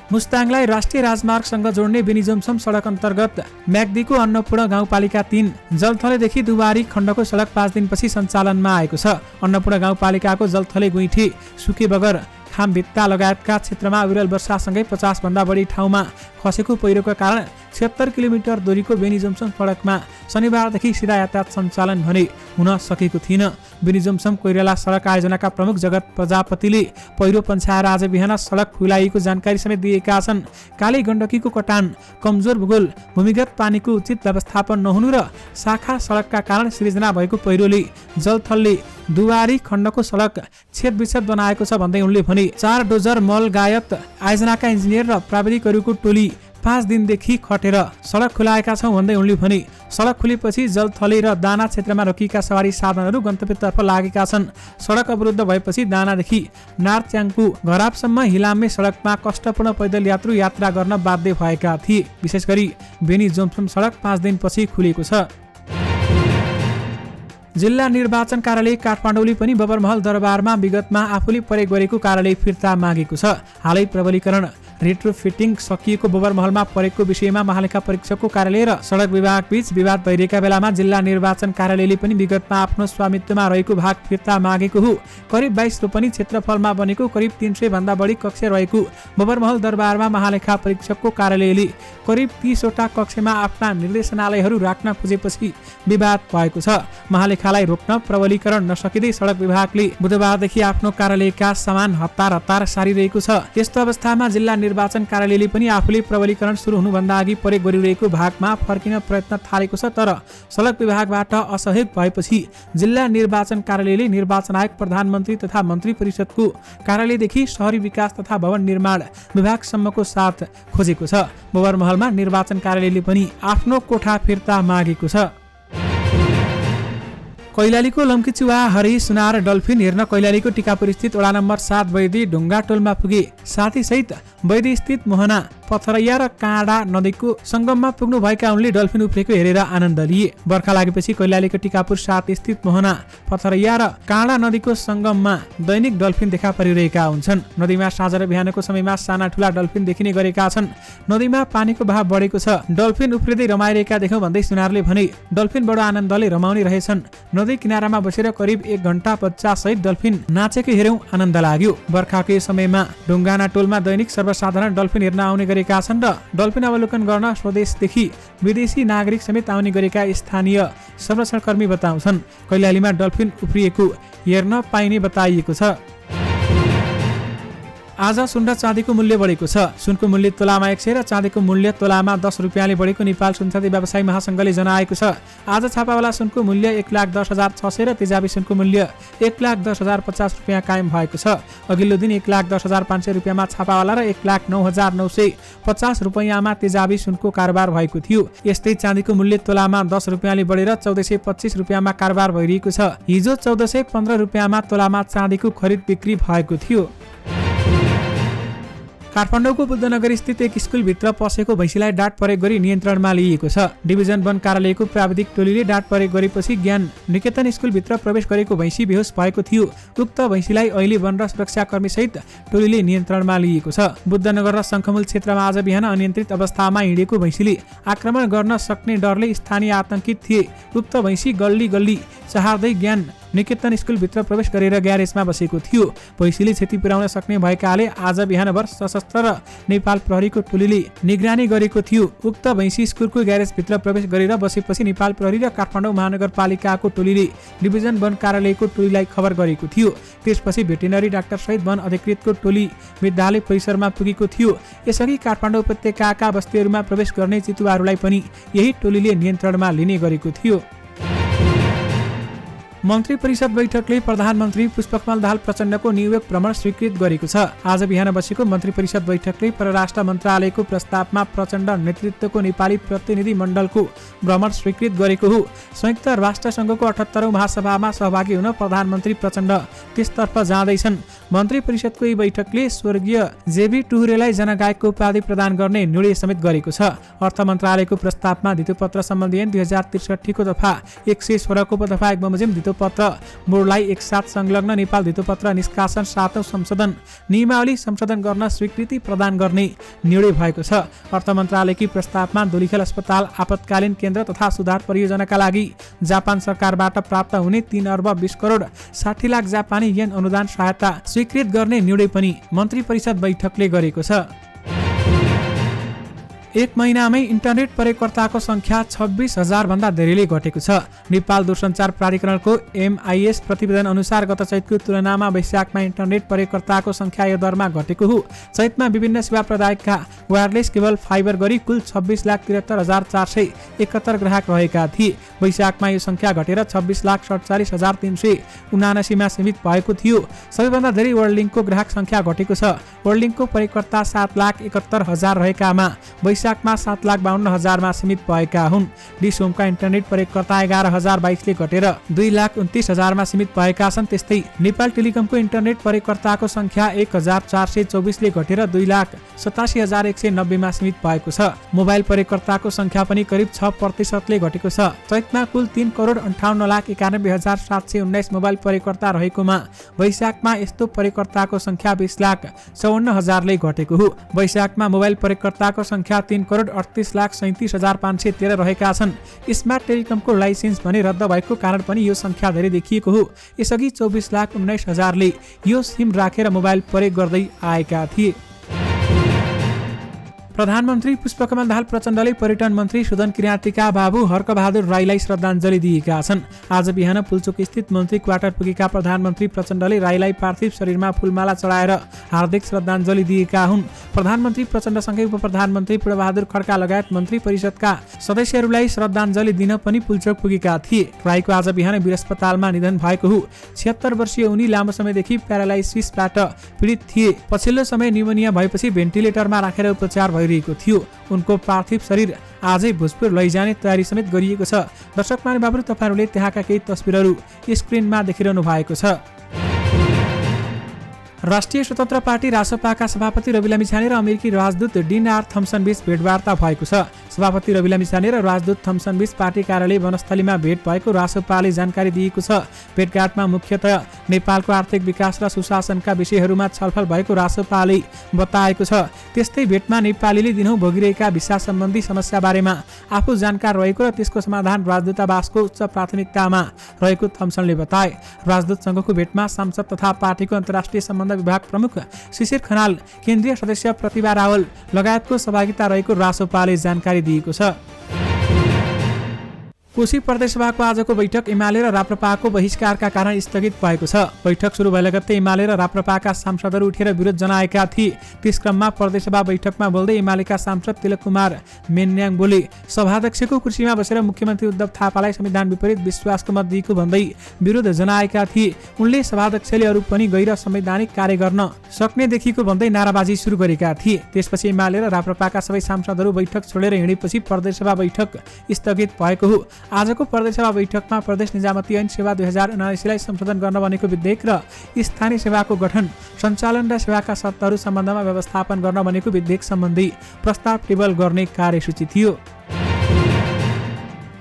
मुस्ताङलाई राष्ट्रिय राजमार्गसँग जोड्ने बेनीजोमसम सडक अन्तर्गत म्याग्दीको अन्नपूर्ण गाउँपालिका 3 जलथलेदेखि दुवारी खण्डको सडक 5 दिनपछि सञ्चालनमा आएको छ। अन्नपूर्ण गाउँपालिकाको जलथले गुइठी सुकेबगर खामभित्ता लगायतका क्षेत्रमा अविरल वर्षासँगै 50 भन्दा बढी ठाउँमा खसेको पहिरोका कारण 76 किलोमिटर दूरीको बेनीजोमसम सडकमा शनिबारदेखि सिधा यातायात सञ्चालन भने हुन सकेको थिएन। बेनीजोमसम कोइराला सडक आयोजनाका प्रमुख जगत प्रजापतिले पहिरो पन्छाएर आज बिहान सडक खुलाइएको जानकारी समेत दिएका छन्। काली गण्डकीको कटान, कमजोर भूगोल, भूमिगत पानीको उचित व्यवस्थापन नहुनु र शाखा सडकका कारण सृजना भएको पहिरोले जलथलले दुवारी खण्डको सडक छेदविच्छेद बनाएको छ भन्दै उनले भने 4 डोजर मल गायत आयोजनाका इन्जिनियर र प्राविधिकहरूको टोली 5 दिनदेखि खटेर सडक खुलाएका छौं भन्दै उनले भने सडक खुलेपछि जलथले र दाना क्षेत्रमा रोकिएका सवारी साधनहरू गन्तव्यतर्फ लागेका छन्। सडक अवरुद्ध भएपछि दानादेखि नारच्याङको घरापसम्म हिलामे सडकमा कष्टपूर्ण पैदल यात्रु यात्रा गर्न बाध्य भएका थिए। विशेष गरी बेनीजोमसम सडक 5 दिनपछि खुलेको छ। जिल्ला निर्वाचन कार्यालय काठमाडौँले पनि बबरमहल दरबारमा विगतमा आफूले प्रयोग गरेको कार्यालय फिर्ता मागेको छ। हालै प्रबलीकरण रेट्रोफिटिङ सकिएको बबरमहलमा परेको विषयमा महालेखा परीक्षकको कार्यालय र सडक विभाग बीच विवाद भइरहेका बेलामा जिल्ला निर्वाचन कार्यालयले पनि विगतमा आफ्नो स्वामित्वमा रहेको भाग फिर्ता मागेको हो। करिब 22 रोपनी क्षेत्रफलमा बनेको करिब 300 भन्दा बढी कक्ष रहेको बबरमहल दरबारमा महालेखा परीक्षकको कार्यालयले करिब 30 वटा कक्षमा आफ्ना निर्देशनालयहरू राख्न खोजेपछि विवाद भएको छ। महालेखालाई रोक्न प्रबलीकरण नसकिँदै सडक विभागले बुधबारदेखि आफ्नो कार्यालयका सामान हतार सारिरहेको छ। यस्तो अवस्थामा जिल्ला निर्वाचन कार्यालयले पनि आफूले प्रबलीकरण सुरु हुनुभन्दा अघि प्रयोग गरिरहेको भागमा फर्किन प्रयत्न थालेको छ। तर सडक विभागबाट असहयोग भएपछि जिल्ला निर्वाचन कार्यालयले निर्वाचन आयोग, प्रधानमन्त्री तथा मन्त्री परिषदको कार्यालयदेखि शहरी विकास तथा भवन निर्माण विभागसम्मको साथ खोजेको छ। बबरमहलमा निर्वाचन कार्यालयले पनि आफ्नो कोठा फिर्ता मागेको छ। कैलालीको लम्कीचुवा हरी सुनार डल्फिन हेर्न कैलालीको टिकापुर स्थित वडा नम्बर 7 वैदी ढुङ्गा टोलमा पुगे। साथी सहित वैदी स्थित मोहना, पथरैया र काँडा नदीको संगममा पुग्नु भएका उनले डल्फिन उफ्रेको हेरेर आनन्द लिए। बर्खा लागेपछि कैलालीको टिकापुर 7 स्थित मोहना, पथरैया र काँडा नदीको संगममा दैनिक डल्फिन देखा परिरहेका हुन्छन्। नदीमा साँझ र बिहानको समयमा साना ठुला डल्फिन देखिने गरेका छन्। नदीमा पानीको बहाव बढेको छ। डल्फिन उफ्रिँदै रमाइरहेका देख्यौं भन्दै सुनारले भने डल्फिन बडो आनन्दले रमाउने रहेछन्। नदी किनारामा बसेर करिब 1 घण्टा बच्चा सहित डल्फिन नाचेको हेर्यौं, आनन्द लाग्यो। बर्खाको समयमा ढुङ्गाना टोलमा दैनिक सर्वसाधारण डल्फिन हेर्न आउने गरेका छन् र डल्फिन अवलोकन गर्न स्वदेशदेखि विदेशी नागरिक समेत आउने गरेका स्थानीय संरक्षणकर्मी बताउँछन्। कैलालीमा डल्फिन उफ्रिएको हेर्न पाइने बताइएको छ। आज सुन र चाँदीको मूल्य बढेको छ। सुनको मूल्य तोलामा 100 र चाँदीको मूल्य तोलामा 10 रुपियाँले बढेको नेपाल सुनचाँदी व्यवसायी महासंघले जनाएको छ। आज छापावाला सुनको मूल्य 1,10,600 र तेजाबी सुनको मूल्य 1,10,050 रुपियाँ कायम भएको छ। अघिल्लो दिन 1,10,500 रुपियाँमा छापावाला र 1,09,950 रुपियाँमा तेजाबी सुनको कारोबार भएको थियो। यस्तै चाँदीको मूल्य तोलामा 10 रुपियाँले बढेर 1425 रुपियाँमा कारोबार भइरहेको छ। हिजो 1415 रुपियाँमा तोलामा चाँदीको खरिद बिक्री भएको थियो। काठमाडौँको बुद्धनगर स्थित एक स्कुलभित्र पसेको भैँसीलाई डाँट प्रयोग गरी नियन्त्रणमा लिइएको छ। डिभिजन वन कार्यालयको प्राविधिक टोलीले डाँट प्रयोग गरेपछि ज्ञान निकेतन स्कुलभित्र प्रवेश गरेको भैँसी बेहोस भएको थियो। उक्त भैँसीलाई अहिले वन र सुरक्षाकर्मी सहित टोलीले नियन्त्रणमा लिएको छ। बुद्धनगर र शङ्खमूल क्षेत्रमा आज बिहान अनियन्त्रित अवस्थामा हिँडेको भैँसीले आक्रमण गर्न सक्ने डरले स्थानीय आतंकित थिए। उक्त भैँसी गल्ली गल्ली चहार्दै ज्ञान निकेतन स्कुलभित्र प्रवेश गरेर ग्यारेजमा बसेको थियो। भैँसीले क्षति पुर्याउन सक्ने भएकाले आज बिहानभर सशस्त्र र नेपाल प्रहरीको टोलीले निगरानी गरेको थियो। उक्त भैँसी स्कुलको ग्यारेजभित्र प्रवेश गरेर बसेपछि नेपाल प्रहरी र काठमाडौँ महानगरपालिकाको टोलीले डिभिजन वन कार्यालयको टोलीलाई खबर गरेको थियो। त्यसपछि भेटेरिनरी डाक्टर सहित वन अधिकृतको टोली विद्यालय परिसरमा पुगेको थियो। यसअघि काठमाडौँ उपत्यकाका बस्तीहरूमा प्रवेश गर्ने चितुवाहरूलाई पनि यही टोलीले नियन्त्रणमा लिने गरेको थियो। मन्त्री परिषद बैठकले प्रधानमन्त्री पुष्पकमल दाहाल प्रचण्डको न्युयोर्क भ्रमण स्वीकृत गरेको छ। आज बिहान बसेको मन्त्री परिषद बैठकले परराष्ट्र मन्त्रालयको प्रस्तावमा प्रचण्ड नेतृत्वको नेपाली प्रतिनिधि मण्डलको भ्रमण स्वीकृत गरेको हो। संयुक्त राष्ट्रसङ्घको 78औं महासभामा सहभागी हुन प्रधानमन्त्री प्रचण्ड त्यसतर्फ जाँदैछन्। मन्त्री परिषदको यी बैठकले स्वर्गीय जेबी टुहुरेलाई जनगायकको उपाधि प्रदान गर्ने निर्णय समेत गरेको छ। अर्थ मन्त्रालयको प्रस्तावमा धितोपत्र सम्बन्धी ऐन 2063 को दफा 116 को दफा 1 बमोजिम धितोपत्र बोर्डलाई एकसाथ संलग्न नेपाल धितोपत्र निष्कासन 7औं संशोधन नियमावली संशोधन गर्न स्वीकृति प्रदान गर्ने निर्णय भएको छ। अर्थ मन्त्रालयकी प्रस्तावमा दोलीखेल अस्पताल आपतकालीन केन्द्र तथा सुधार परियोजनाका लागि जापान सरकारबाट प्राप्त हुने 3 अर्ब 20 करोड 60 लाख जापानी येन अनुदान सहायता स्वीकृत गर्ने निर्णय पनि मन्त्री परिषद बैठकले गरेको छ। एक महिनामै इन्टरनेट प्रयोगकर्ताको संख्या 26,000 भन्दा धेरैले घटेको छ। नेपाल दूरसञ्चार प्राधिकरणको MIS प्रतिवेदन अनुसार गत चैतको तुलनामा वैशाखमा इन्टरनेट प्रयोगकर्ताको संख्या यो दरमा घटेको हो। चैतमा विभिन्न सेवा प्रदायकका वायरलेस केबल फाइबर गरी कुल 26,73,471 ग्राहक रहेका थिए। वैशाखमा यो संख्या घटेर 26,47,379 मा सीमित भएको थियो। सबैभन्दा धेरै वर्ल्डलिङ्कको ग्राहक संख्या घटेको छ। वर्ल्डलिङ्कको प्रयोगकर्ता 7,71,000 रहेकामा वैशाखमा 7,52,000 मा सीमित भएका हुन्। डिस होमका इन्टरनेट प्रयोगकर्ता 11,022 ले घटेर 2,29,000 मा सीमित भएका छन्। त्यस्तै नेपाल टेलिकमको इन्टरनेट प्रयोगकर्ताको संख्या 1,424 ले घटेर 2,87,190 मा सीमित भएको छ। मोबाइल प्रयोगकर्ताको संख्या पनि करिब 6% ले घटेको छ। चैतमा कुल 3,58,91,719 मोबाइल प्रयोगकर्ता रहेकोमा वैशाखमा यस्तो प्रयोगकर्ताको संख्या 20,54,000 ले घटेको हो। वैशाखमा मोबाइल प्रयोगकर्ताको संख्या 3,38,37,513 रहेका छन्। स्मार्ट टेलिकमको लाइसेन्स भने रद्द भएको कारण पनि यो संख्या धेरै देखिएको हो। यसअघि 24,19,000 ले यो सिम राखेर मोबाइल प्रयोग गर्दै आएका थिए। प्रधानमन्त्री पुष्पकमल दाहाल प्रचण्डले पर्यटन मन्त्री सुदन किराँतीका बाबु हर्कबहादुर राईलाई श्रद्धाञ्जली दिएका छन्। आज बिहान पुल्चोक स्थित मन्त्री क्वार्टर पुगेका प्रधानमन्त्री प्रचण्डले राईलाई पार्थिव शरीरमा फूलमाला चढाएर हार्दिक श्रद्धाञ्जली दिएका हुन्। प्रधानमन्त्री प्रचण्डसँगै उपप्रधानमन्त्री पूर्णबहादुर खड्का लगायत मन्त्री परिषदका सदस्यहरूलाई श्रद्धाञ्जली दिन पनि पुल्चोक पुगेका थिए। राईको आज बिहान वीर अस्पतालमा निधन भएको हो। 76 वर्षीय उनी लामो समयदेखि प्यारालाइसिसबाट पीडित थिए। पछिल्लो समय न्युमोनिया भएपछि भेन्टिलेटरमा राखेर उपचार भइरहेको थियो। उनको पार्थिव शरीर आजै भोजपुर लैजाने तयारी समेत गरिएको छ। दर्शक महानुभावहरू, तपाईहरूले त्यहाँका केही तस्बिरहरू स्क्रिनमा देखिरहनु भएको छ। राष्ट्रिय स्वतन्त्र पार्टी रासपाका सभापति रवि लामिछाने र अमेरिकी राजदूत डिन आर थम्सन बीच भेटवार्ता भएको छ। सभापति रवि लामिछाने र राजदूत थम्सन बीच पार्टी कार्यालय वनस्थलीमा भेट भएको रासपाले जानकारी दिएको छ। भेटघाटमा मुख्यतया नेपालको आर्थिक विकास र सुशासनका विषयहरूमा छलफल भएको रासपाले बताएको छ। त्यस्तै भेटमा नेपालीले दिनहुँ भोगिरहेका भिसा सम्बन्धी समस्या बारेमा आफू जानकार रहेको र त्यसको समाधान राजदूतावासको उच्च प्राथमिकतामा रहेको थम्सनले बताए। राजदूतसँगको भेटमा सांसद तथा पार्टीको अन्तर्राष्ट्रिय सम्बन्ध विभाग प्रमुख शिशिर खनाल, केन्द्रीय सदस्य प्रतिभा रावल लगायतको सहभागिता रहेको रासपाले जानकारी दिएको छ। कोशी प्रदेशसभाको आजको बैठक एमाले र राप्रपाको बहिष्कारका कारण स्थगित भएको छ। बैठक सुरु भए लगत्तै एमाले र राप्रपाका सांसदहरू उठेर विरोध जनाएका थिए। त्यस क्रममा प्रदेशसभा बैठकमा बोल्दै एमालेका सांसद तिलक कुमार मेन्याङ बोले सभाध्यक्षको कुर्सीमा बसेर मुख्यमन्त्री उद्धव थापालाई संविधान विपरीत विश्वासको मत दिएको भन्दै विरोध जनाएका थिए। उनले सभाध्यक्षले अरू पनि गैर संवैधानिक कार्य गर्न सक्ने देखिएको भन्दै नाराबाजी सुरु गरेका थिए। त्यसपछि एमाले र राप्रपाका सबै सांसदहरू बैठक छोडेर हिँडेपछि प्रदेशसभा बैठक स्थगित भएको हो। आजको प्रदेशसभा बैठकमा प्रदेश निजामती ऐन सेवा 2079 लाई संशोधन गर्न बनेको विधेयक र स्थानीय सेवाको गठन, सञ्चालन र सेवाका शर्तहरू सम्बन्धमा व्यवस्थापन गर्न बनेको विधेयक सम्बन्धी प्रस्ताव टेबल गर्ने कार्यसूची थियो।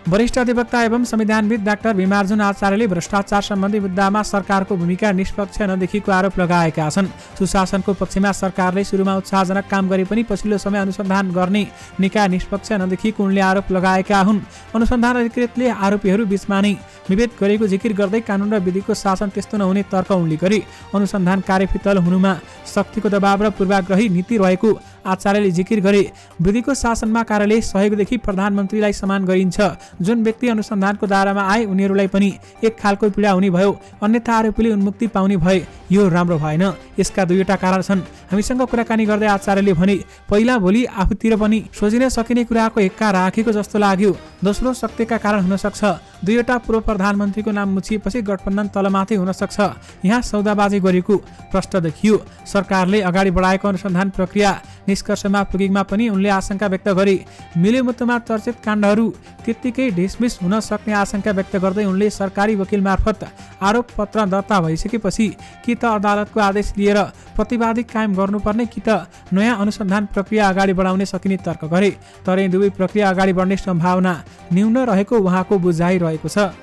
वरिष्ठ अधिवक्ता एवं संविधानविद डाक्टर भीमार्जुन आचार्यले भ्रष्टाचार सम्बन्धी मुद्दामा सरकारको भूमिका निष्पक्ष नदेखिएको आरोप लगाएका छन्। सुशासनको पक्षमा सरकारले सुरुमा उत्साहजनक काम गरे पनि पछिल्लो समय अनुसन्धान गर्ने निकाय निष्पक्ष नदेखिएको उनले आरोप लगाएका हुन्। अनुसन्धान अधिकृतले आरोपीहरू बीचमा नै विभेद गरेको जिकिर गर्दै कानुन र विधिको शासन त्यस्तो नहुने तर्क उनले गरे। अनुसन्धान कार्य फितल हुनुमा शक्तिको दबाव र पूर्वाग्रही नीति रहेको आचार्यले जिकिर गरे। विधिको शासनमा कार्यालय सहयोगदेखि प्रधानमन्त्रीलाई समान गरिन्छ। जुन व्यक्ति अनुसन्धानको दायरामा आए उनीहरूलाई पनि एक खालको पीडा हुने भयो, अन्यथा आरोपीले उन्मुक्ति पाउने भए यो राम्रो भएन। यसका दुईवटा कारण छन्। हामीसँग कुराकानी गर्दै आचार्यले भने, पहिला भोलि आफूतिर पनि सोचिन सकिने कुराको एक्का राखेको जस्तो लाग्यो। दोस्रो शक्तिका कारण हुन सक्छ। दुईवटा पूर्व प्रधानमन्त्रीको नाम मुछिएपछि गठबन्धन तलमाथि हुन सक्छ। यहाँ सौदाबाजी गरेको प्रश्न देखियो। सरकारले अगाडि बढाएको अनुसन्धान प्रक्रिया निष्कर्षमा पुगेमा पनि उनले आशंका व्यक्त गरे। मिलेमुतुमा चर्चित काण्डहरू त्यत्तिकै ढिसमिस हुन सक्ने आशंका व्यक्त गर्दै उनले सरकारी वकिल मार्फत आरोप पत्र दर्ता भइसकेपछि कि त अदालतको आदेश लिएर प्रतिवादी कायम गर्नुपर्ने कि त नयाँ अनुसन्धान प्रक्रिया अगाडि बढाउने सकिने तर्क गरे। तर यी दुवै प्रक्रिया अगाडि बढ्ने सम्भावना न्यून रहेको उहाँको बुझाइ रहेको छ।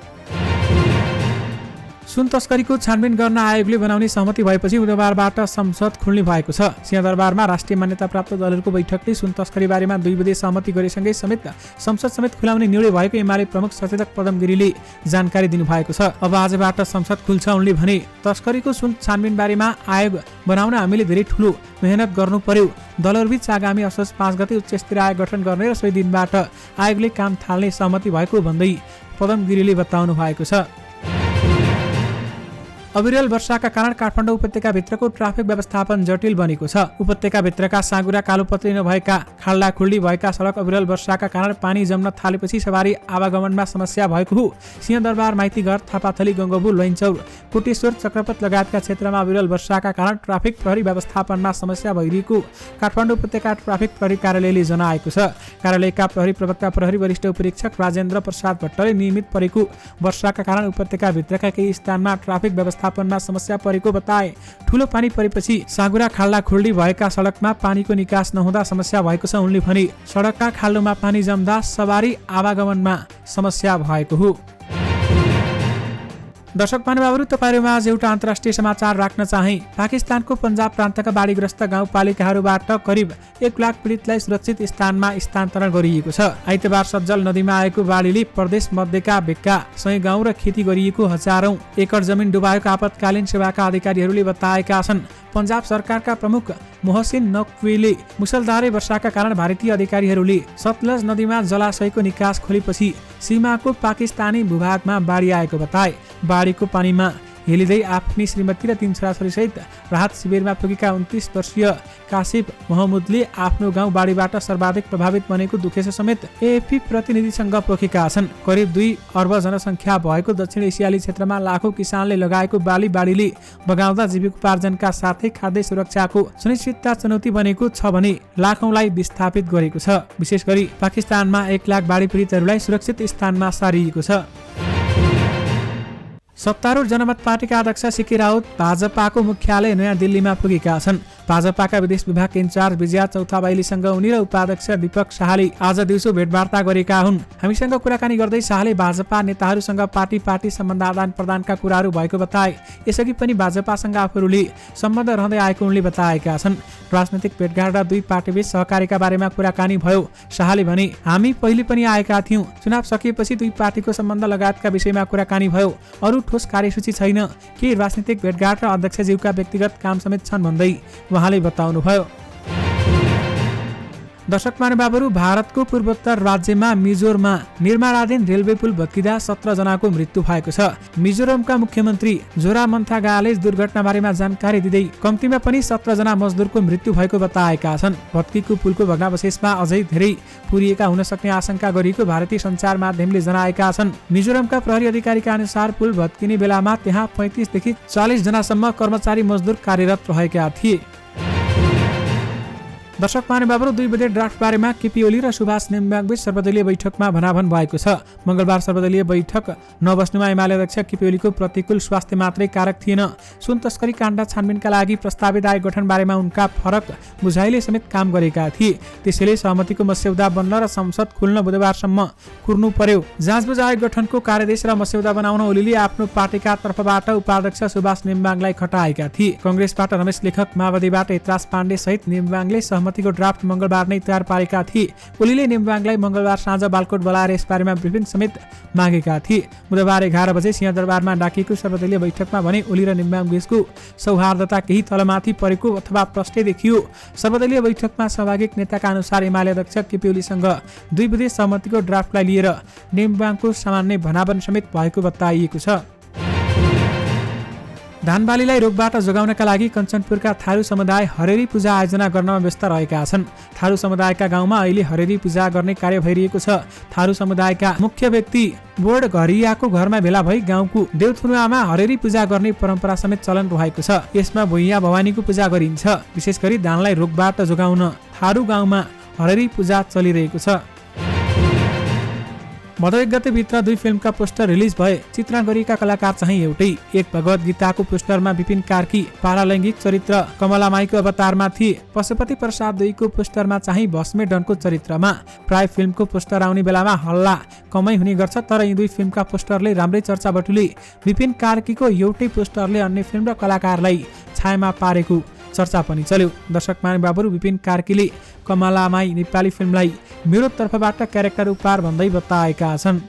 सुन तस्करीको छानबिन गर्न आयोगले बनाउने सहमति भएपछि बुधबारबाट संसद खुल्ने भएको छ। सिंहदरबारमा राष्ट्रिय मान्यता प्राप्त दलहरूको बैठकले सुन तस्करी बारेमा 2 बुँदे सहमति गरेसँगै समेत संसद समेत खुलाउने निर्णय भएको एमाले प्रमुख सचेतक पदम गिरीले जानकारी दिनुभएको छ। अब आजबाट संसद खुल्छ। उनले भने, तस्करीको सुन छानबिन बारेमा आयोग बनाउन हामीले धेरै ठूलो मेहनत गर्नु पर्यो। दलहरूबीच आगामी असोज 5 गते उच्च स्तरीय आयोग गठन गर्ने र सोही दिनबाट आयोगले काम थाल्ने सहमति भएको भन्दै पदम गिरीले बताउनु भएको छ। अविरल वर्षाका कारण काठमाडौँ उपत्यकाभित्रको ट्राफिक व्यवस्थापन जटिल बनेको छ। उपत्यकाभित्रका साँगुरा कालोपत्री नभएका खाल्डा खुल्डी भएका सडक अविरल वर्षाका कारण पानी जम्न थालेपछि सवारी आवागमनमा समस्या भएको हो। सिंहदरबार, माइतीघर, थापाथली, गङ्गबु, लैनचौर, कोटेश्वर, चक्रपथ लगायतका क्षेत्रमा अविरल वर्षाका कारण ट्राफिक प्रहरी व्यवस्थापनमा समस्या भइरहेको काठमाडौँ उपत्यका ट्राफिक प्रहरी कार्यालयले जनाएको छ। कार्यालयका प्रहरी प्रवक्ता प्रहरी वरिष्ठ उपरीक्षक राजेन्द्र प्रसाद भट्टले नियमित परेको वर्षाका कारण उपत्यकाभित्रका केही स्थानमा ट्राफिक व्यवस्थापनमा समस्या परेको बताए। ठूलो पानी परेपछि साँगुरा खाल्डा खुल्डी भएका सडकमा पानीको निकास नहुँदा समस्या भएको छ। उनले भने, सडकका खाल्डोमा पानी जम्दा सवारी आवागमनमा समस्या भएको हो। दर्शक महानुभावहरू, तपाईहरुमा आज एउटा अन्तर्राष्ट्रिय समाचार राख्न चाहे। पाकिस्तानको पन्जाब प्रान्तका बाढीग्रस्त गाउँपालिकाहरूबाट करिब 1 लाख पीडितलाई सुरक्षित स्थानमा स्थानान्तरण गरिएको छ। आइतबार सज्जल नदीमा आएको बाढीले प्रदेश मध्यका भेक्का 100 गाउँ र खेती गरिएको हजारौं एकड जमिन डुबाएको आपतकालीन सेवाका अधिकारीहरूले बताएका छन्। पन्जाब सरकारका प्रमुख मोहसिन नक्वीले मुसलधारे वर्षाका कारण भारतीय अधिकारीहरूले सतलज नदीमा जलाशयको निकास खोलेपछि सीमाको पाकिस्तानी भूभागमा बाढी आएको बताए। बाढीको पानीमा हेलिँदै आफ्नी श्रीमती र 3 छोराछोरीसहित राहत शिविरमा पुगेका 29 वर्षीय कासिफ महमुदले आफ्नो गाउँ बाढीबाट सर्वाधिक प्रभावित बनेको दुखेसो समेत एएफपी प्रतिनिधिसँग पोखेका छन्। करिब 2 अर्ब जनसङ्ख्या भएको दक्षिण एसियाली क्षेत्रमा लाखौं किसानले लगाएको बाढीले बगाउँदा जीविकोपार्जनका साथै खाद्य सुरक्षाको सुनिश्चितता चुनौती बनेको छ भने लाखौंलाई विस्थापित गरेको छ। विशेष गरी पाकिस्तानमा 1 लाख बाढी पीडितहरूलाई सुरक्षित स्थानमा सारिएको छ। सत्तारूढ जनमत पार्टीका अध्यक्ष सीके राउत भाजपाको मुख्यालय नयाँ दिल्लीमा पुगेका छन्। भाजपाका विदेश विभाग इन्चार्ज विजया चौथाबाइलीसँग उनी र उपाध्यक्ष दीपक शाहले आज दिउँसो भेटवार्ता गरेका हुन्। हामीसँग कुराकानी गर्दै शाहले भाजपा नेताहरूसँग पार्टी सम्बन्ध आदान प्रदानका कुराहरू भएको बताए। यसअघि पनि भाजपासँग आफूहरूले सम्बन्ध रहँदै आएको उनले बताएका छन्। राजनैतिक भेटघाट र 2 पार्टीबीच सहकारीका बारेमा कुराकानी भयो। शाहले भने, हामी पहिले पनि आएका थियौं। चुनाव सकिएपछि 2 पार्टीको सम्बन्ध लगायतका विषयमा कुराकानी भयो। अरू ठोस कार्यसूची छैन। केही राजनीतिक भेटघाट र अध्यक्षज्यूका व्यक्तिगत काम समेत छन् भन्दै उहाँले बताउनुभयो। दर्शक महानुभावहरू, भारतको पूर्वोत्तर राज्यमा मिजोरममा निर्माणाधीन रेलवे पुल भत्किँदा 17 जनाको मृत्यु भएको छ। मिजोरमका मुख्यमन्त्री जोरामन्थागाले दुर्घटना बारेमा जानकारी दिँदै कम्तीमा पनि 17 जना मजदुरको मृत्यु भएको बताएका छन्। भत्किएको पुलको भग्नावशेषमा अझै धेरै पुरिएका हुन सक्ने आशंका गरिएको भारतीय सञ्चार माध्यमले जनाएका छन्। मिजोरमका प्रहरी अधिकारीका अनुसार पुल भत्किने बेलामा त्यहाँ 35 देखि 40 जनासम्म कर्मचारी मजदुर कार्यरत रहेका थिए। दर्शक महानुभावहरू 2 बजे ड्राफ्ट बारेमा केपी ओली र सुभाष नेम्बाङबीच सर्वदलीय बैठकमा भनाभन भएको छ। मंगलबार सर्वदलीय बैठक नबस्नुमा एमाले अध्यक्ष केपी ओलीको प्रतिकूल स्वास्थ्य मात्रै कारक थिएन, सुन तस्करी काण्ड छानबिनका लागि प्रस्तावित आयोग गठन बारेमा उनका फरक बुझाइले समेत काम गरेका थिए। त्यसैले सहमतिको मस्यौदा बन्न र संसद खुल्न बुधबारसम्म कुर्नु पर्यो। जाँचबुझ आयोग गठनको कार्यदेश र मस्यौदा बनाउन ओलीले आफ्नो पार्टीका तर्फबाट उपाध्यक्ष सुभाष नेम्बाङलाई खटाएका थिए। कंग्रेसबाट रमेश लेखक, माओवादीबाट हितराज पाण्डे सहित नेम्बाङले सहमतिको ड्राफ्ट मंगलबार नै तयार पारेका थिए। ओलीले नेम्बाङलाई मंगलबार साँझ बालकोट बोलाएर यसबारेमा ब्रिफिङ समेत मागेका थिए। बुधबार 11 बजे सिंहदरबारमा डाकिएको सर्वदलीय बैठकमा भने ओली र नेम्बाङ बीचको सौहार्दता केही तलमाथि परेको अथवा प्रष्टै देखियो। सर्वदलीय बैठकमा सहभागी नेताका अनुसार एमाले अध्यक्ष केपी ओलीसँग 2 बजे सहमतिको ड्राफ्टलाई लिएर नेम्बाङको सामान्य भनाभन समेत भएको बताइएको छ। धानबालीलाई रोगबाट जोगाउनका लागि कञ्चनपुरका थारू समुदाय हरेरी पूजा आयोजना गर्नमा व्यस्त रहेका छन्। थारू समुदायका गाउँमा अहिले हरेरी पूजा गर्ने कार्य भइरहेको छ। थारू समुदायका मुख्य व्यक्ति बोर्ड घरियाको घरमा भेला भई गाउँको देवथुनुवामा हरेरी पूजा गर्ने परम्परा समेत चलन रहेको छ। यसमा भुइँया भवानीको पूजा गरिन्छ। विशेष गरी धानलाई रोगबाट जोगाउन थारू गाउँमा हरेरी पूजा चलिरहेको छ। भदौ 1 गतेभित्र 2 फिल्मका पोस्टर रिलिज भए। चित्रण गरिएका कलाकार चाहिँ एउटै। एक भगवत गीताको पोस्टरमा विपिन कार्की पारालैङ्गिक चरित्र कमलामाईको अवतारमा थिए। पशुपति प्रसाद 2 को पोस्टरमा चाहिँ भस्मे डनको चरित्रमा। प्राय फिल्मको पोस्टर आउने बेलामा हल्ला कमै हुने गर्छ, तर यी 2 फिल्मका पोस्टरले राम्रै चर्चा बटुले। विपिन कार्कीको एउटै पोस्टरले अन्य फिल्म र कलाकारलाई छायामा पारेको चर्चा पनि चल्यो। दर्शक महानुभावहरू विपिन कार्कीले कमलामाई नेपाली फिल्मलाई मेरो तर्फबाट क्यारेक्टर उपहार भन्दै बताएका छन्।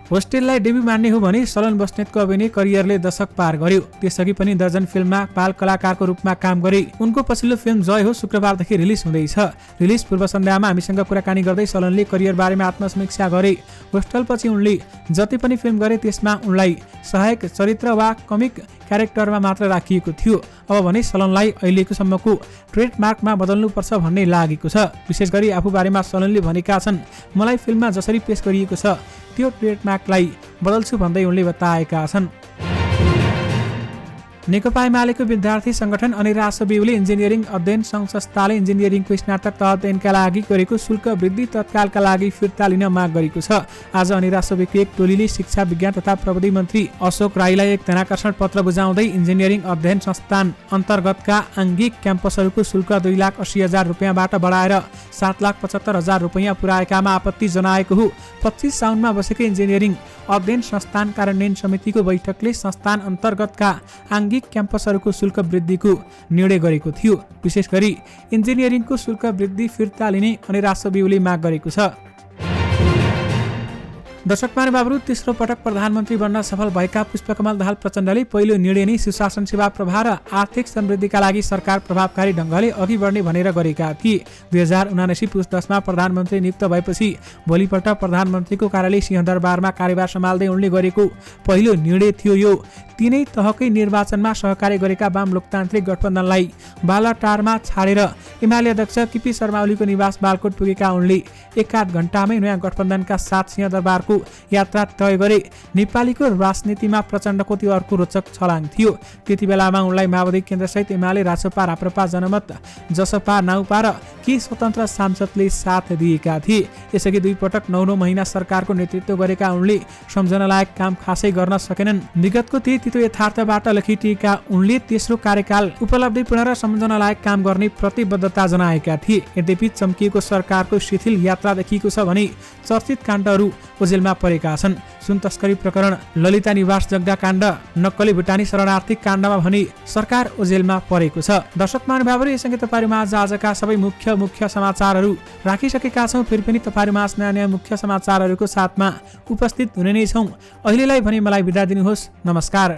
होस्टेललाई डेब्यू मान्ने हो भने सलन बस्नेतको अभिनय करियरले दशक पार गर्यो। त्यसअघि पनि दर्जन फिल्ममा बाल कलाकारको रूपमा काम गरे। उनको पछिल्लो फिल्म जय हो शुक्रबारदेखि रिलिज हुँदैछ। रिलिज पूर्व सन्ध्यामा हामीसँग कुराकानी गर्दै सलनले करियर बारेमा आत्मसमीक्षा गरे। होस्टेलपछि उनले जति पनि फिल्म गरे त्यसमा उनलाई सहायक चरित्र वा कमिक क्यारेक्टरमा मात्र राखिएको थियो। अब भने सलनलाई अहिलेको सम्मको ट्रेडमार्कमा बदल्नुपर्छ भन्ने लागेको छ। विशेष गरी आफू बारेमा सलनले भनेका छन्, मलाई फिल्ममा जसरी पेश गरिएको छ त्यो ट्रेडमार्कलाई बदल्छु भन्दै उनले बताएका छन्। नेकपा एमालेको विद्यार्थी संगठन अनिरासो बिउले इन्जिनियरिङ अध्ययन संघ संस्थाले इन्जिनियरिङको स्नातक तह अध्ययनका लागि गरेको शुल्क वृद्धि तत्कालका लागि फिर्ता लिन माग गरेको छ। आज अनिरासो बिउको एक टोलीले शिक्षा विज्ञान तथा प्रविधि मन्त्री अशोक राईलाई एक ध्यानाकर्षण पत्र बुझाउँदै इन्जिनियरिङ अध्ययन संस्थान अन्तर्गतका आङ्गिक क्याम्पसहरूको शुल्क 2,80,000 रुपियाँबाट बढाएर 7,75,000 रुपियाँ पुर्याएकामा आपत्ति जनाएको हो। 25 साउनमा बसेको इन्जिनियरिङ अध्ययन संस्थान कार्यान्वयन समितिको बैठकले संस्थान अन्तर्गतका आङ्गिक क्याम्पसहरूको शुल्क वृद्धिको निर्णय गरेको थियो। विशेष गरी इन्जिनियरिङको शुल्क वृद्धि फिर्ता लिने अनिरासो बिउले माग गरेको छ। दर्शक महानुभावहरू, तेस्रो पटक प्रधानमन्त्री बन्न सफल भएका पुष्पकमल दाहाल प्रचण्डले पहिलो निर्णय नै सुशासन सेवा प्रवाह र आर्थिक समृद्धिका लागि सरकार प्रभावकारी ढङ्गले अघि बढ्ने भनेर गरेका थिए। 2079 पुस 10 मा प्रधानमन्त्री नियुक्त भएपछि भोलिपल्ट प्रधानमन्त्रीको कार्यालय सिंहदरबारमा कार्यभार सम्हाल्दै उनले गरेको पहिलो निर्णय थियो यो। तीनै तहकै निर्वाचनमा सहकार्य गरेका वाम लोकतान्त्रिक गठबन्धनलाई बालाटारमा छाडेर एमाले अध्यक्ष केपी शर्मा ओलीको निवास बालकोट पुगेका उनले 1-8 घण्टामै नयाँ गठबन्धनका साथ सिंहदरबारको यात्रा तय गरे। नेपालीको राजनीतिमा प्रचण्डको त्यो अर्को रोचक छलाङ थियो। त्यति बेलामा उनलाई माओवादी केन्द्रसहित एमाले, रासपा, राप्रपा, जनमत, जसपा, नाउपा र केही स्वतन्त्र सांसदले साथ दिएका थिए। यसअघि 2 पटक 9 महिना सरकारको नेतृत्व गरेका उनले सम्झनालायक काम खासै गर्न सकेनन्। विगतको त्यो यथार्थबाट लखिटिएका उनले तेस्रो कार्यकाल उपलब्धिपूर्ण र सम्झनालायक काम गर्ने प्रतिबद्धता जनाएका थिए। यद्यपि चम्किएको सरकारको शिथिल यात्रा देखिएको छ भने चर्चित काण्डहरू ओझेलमा परेका छन्। सुन तस्करी प्रकरण, ललिता निवास जग्गा काण्ड, नक्कली भुटानी शरणार्थी काण्डमा भने सरकार ओझेलमा परेको छ। दर्शक महानुभावहरू, यससँगै तपाईँहरूमाझ आजका सबै मुख्य समाचारहरू राखिसकेका छौँ। फेरि पनि तपाईँहरूमाझ नयाँ मुख्य समाचारहरूको साथमा उपस्थित हुने नै छौँ। अहिलेलाई भने मलाई बिदा दिनुहोस्। नमस्कार।